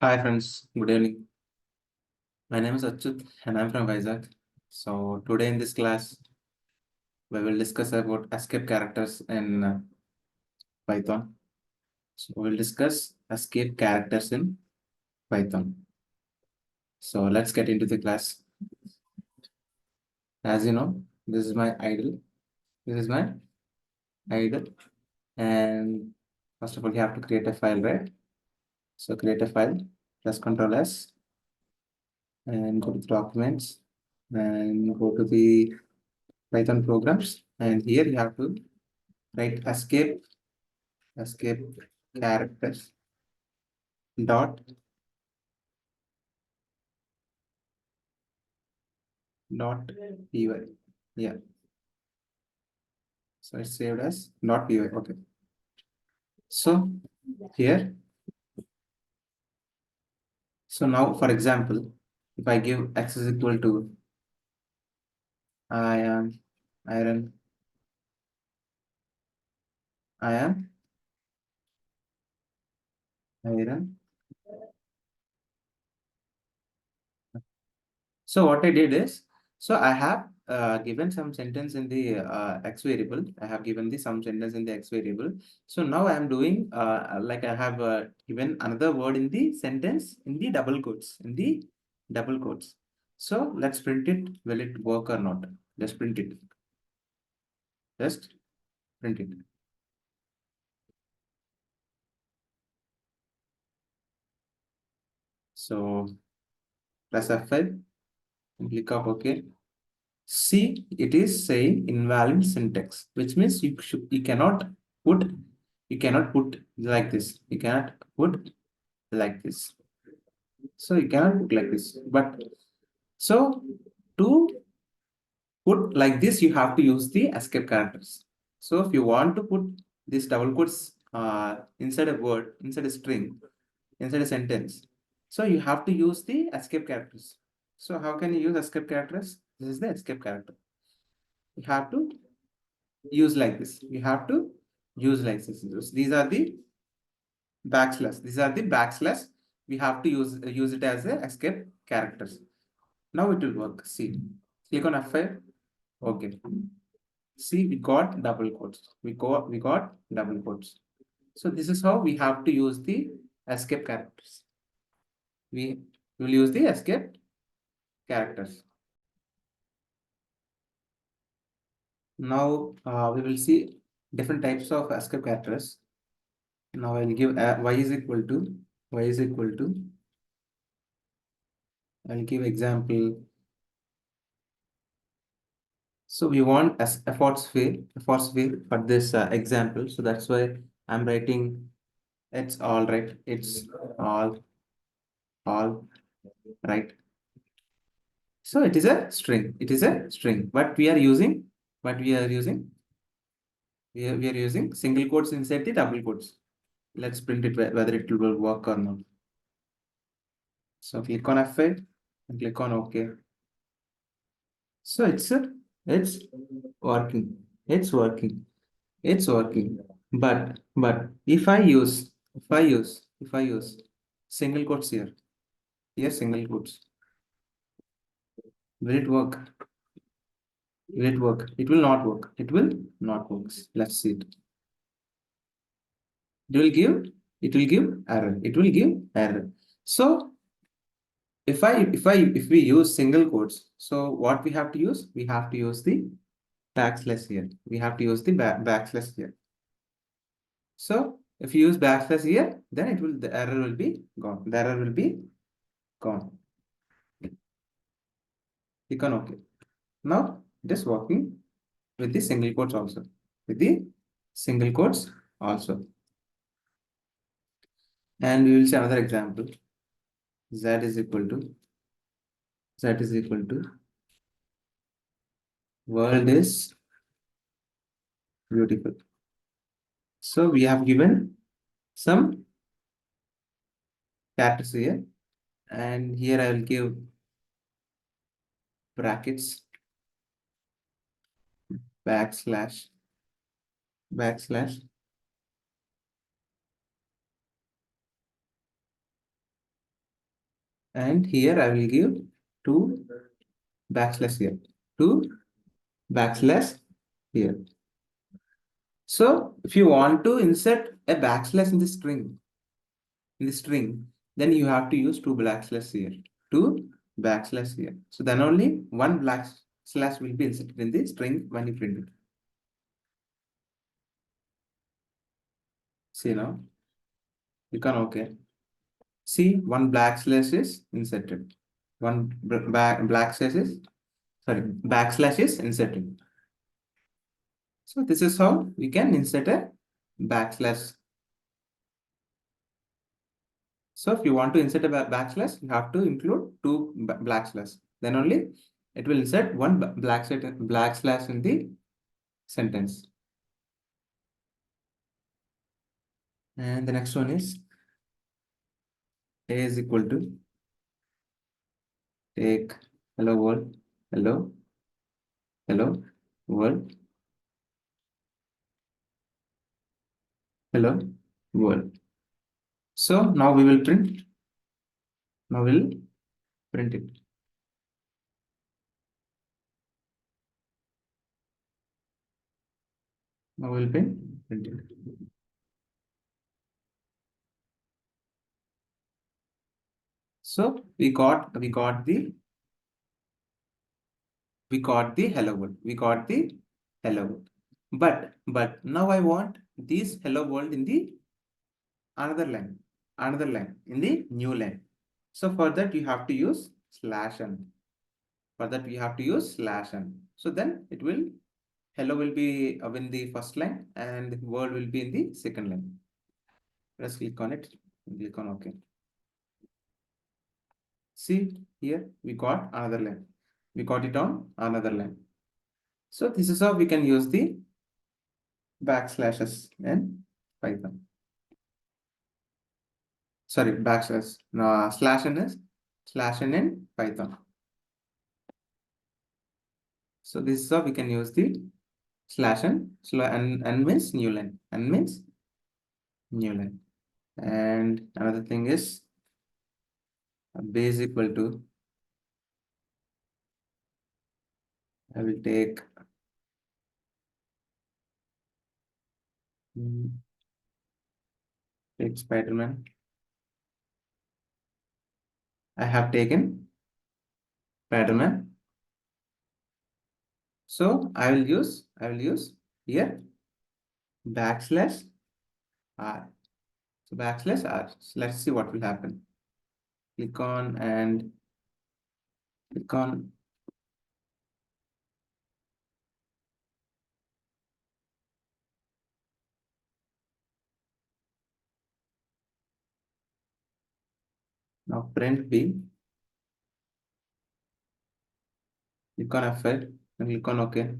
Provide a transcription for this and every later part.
Hi friends, good evening. My name is Achyut and I'm from Vizag. So today in this class, we will discuss about escape characters in Python. So we'll discuss escape characters in Python. So let's get into the class. As you know, this is my idle. This is my idle. And first of all, you have to create a file, right? So create a file, press Ctrl S and go to documents and go to the Python programs. And here you have to write escape characters dot py. Yeah, so it's saved as py. Okay, so here, so now for example, if I give x is equal to I am iron, I am iron. So what I did is, so I have given some sentence in the x variable. I have given the some sentence in the x variable. So now I am doing like I have given another word in the sentence in the double quotes, in the double quotes. So let's print it. Will it work or not? Just print it. Just print it. So press F5 and click up OK. See, it is saying invalid syntax, which means put you cannot put like this. You cannot put like this. So you cannot put like this. But so to put like this, you have to use the escape characters. So if you want to put this double quotes inside a word, inside a string, inside a sentence, so you have to use the escape characters. So how can you use escape characters? This is the escape character. You have to use like this. You have to use like this. These are the backslash. These are the backslash. We have to use it as a escape characters. Now it will work. See, click on F5. Okay. See, we got double quotes. We got double quotes. So this is how we have to use the escape characters. We will use the escape characters. Now we will see different types of escape characters. Now I'll give y is equal to y is equal to. I'll give example. So we want as effort sphere for this example. So that's why I'm writing it's all right. It's all right. So it is a string. It is a string. But we are using we are using single quotes inside the double quotes. Let's print it whether it will work or not. So click on F8 and click on OK. So it's working. It's working. It's working. But if I use single quotes here single quotes, will it work? Will it work? It will not work. It will not work. Let's see it. It will give it will give error. It will give error. So if we use single quotes, so what we have to use? We have to use the backslash here. We have to use the backslash here. So if you use backslash here, then the error will be gone. The error will be gone. Click on OK. Now it is working with the single quotes also. With the single quotes also. And we will see another example. Z is equal to world is beautiful. So we have given some characters here, and here I will give brackets backslash backslash And here I will give two backslash here, two backslash here. So if you want to insert a backslash in the string, then you have to use two backslash here, two backslash here. So then only one backslash will be inserted in the string when you print it. See now, you can okay. See, one backslash is inserted. One backslash is, sorry, backslash is inserted. So this is how we can insert a backslash. So if you want to insert a backslash, you have to include two backslash. Then only it will insert one backslash in the sentence. And the next one is A is equal to take hello world, hello, hello world, hello world. So now we will print. Now we'll print it. Now we'll print it. So we got the hello world. We got the hello world. But now I want this hello world in the another line in the new line. So for that you have to use /n. For that we have to use /n. So then it will hello will be in the first line and world will be in the second line. Let's click on it. Click on OK. See here we got another line. We got it on another line. So this is how we can use the backslashes in Python. Sorry, backslash. No, /n is /n in Python. So this is how we can use the /n. N means new line. N means new line. And another thing is base equal to, I will take Spider-Man. I have taken Spider-Man. So I will use here backslash R. So backslash R. So let's see what will happen. Click on and click on. Now print B. Click on F8 and click on OK.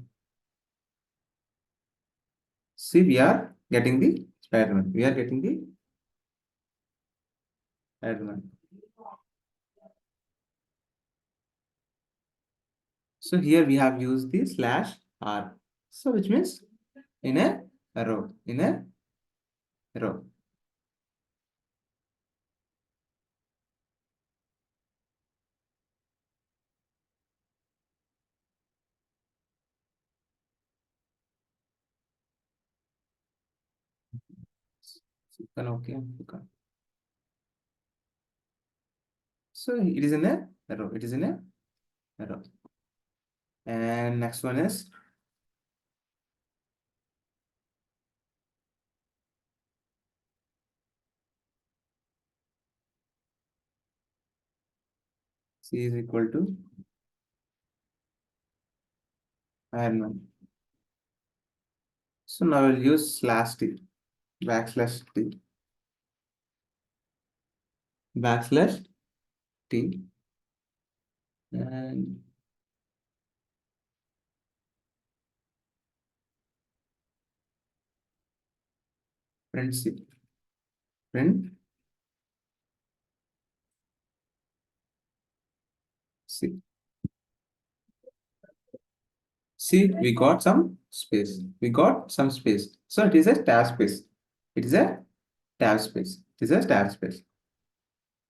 See, we are getting the Spider-Man. We are getting the Spider-Man. So here we have used the /R. So which means in a row. In a row. Okay. So it is in a row. It is in a row. And next one is C is equal to Iron Man. So now we'll use /t, /t, /t, and print C. Print C. See, we got some space. We got some space. So it is a tab space. It is a tab space. It is a tab space.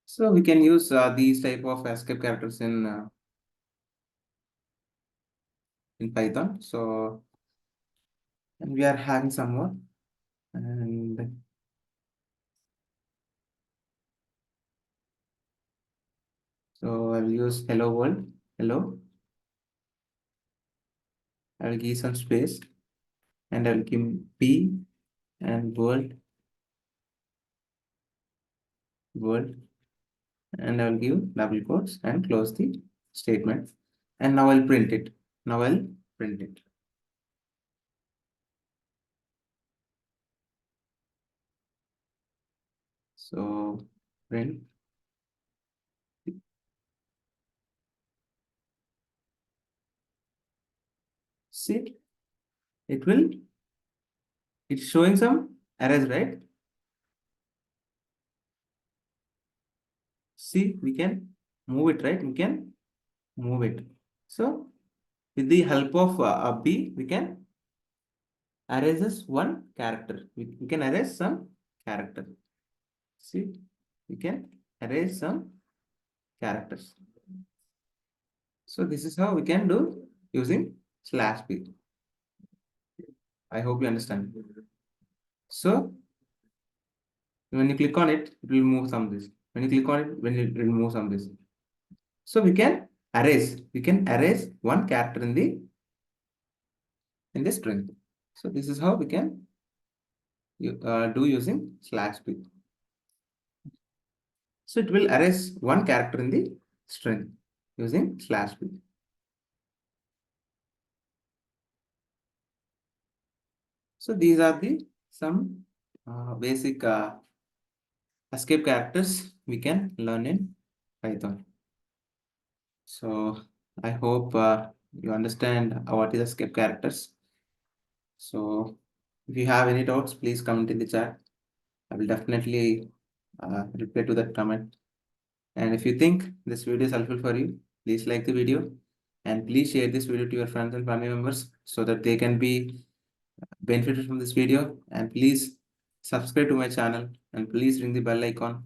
So we can use these type of escape characters in Python. So and we are having some more, and so I will use hello world. Hello. I will give some space, and I will give p and world, and I will give double quotes and close the statement. And now I'll print it. Now I'll print it. So print. See, it will, it's showing some errors, right? See, we can move it, right? We can move it. So with the help of B, we can erase this one character. We can erase some character. See, we can erase some characters. So this is how we can do using /p. I hope you understand. So when you click on it, it will move some this. When you click on it, it will move some this. So we can erase one character in the string. So this is how we can do using /p. So it will erase one character in the string using /p. So these are the some basic escape characters we can learn in Python. So I hope you understand what is escape characters. So if you have any doubts, please comment in the chat. I will definitely reply to that comment. And if you think this video is helpful for you, please like the video and please share this video to your friends and family members so that they can be benefited from this video. And please subscribe to my channel and please ring the bell icon.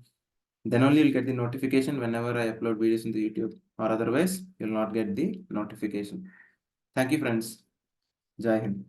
Then only you'll get the notification whenever I upload videos into YouTube, or otherwise you'll not get the notification. Thank you, friends. Jai Hind.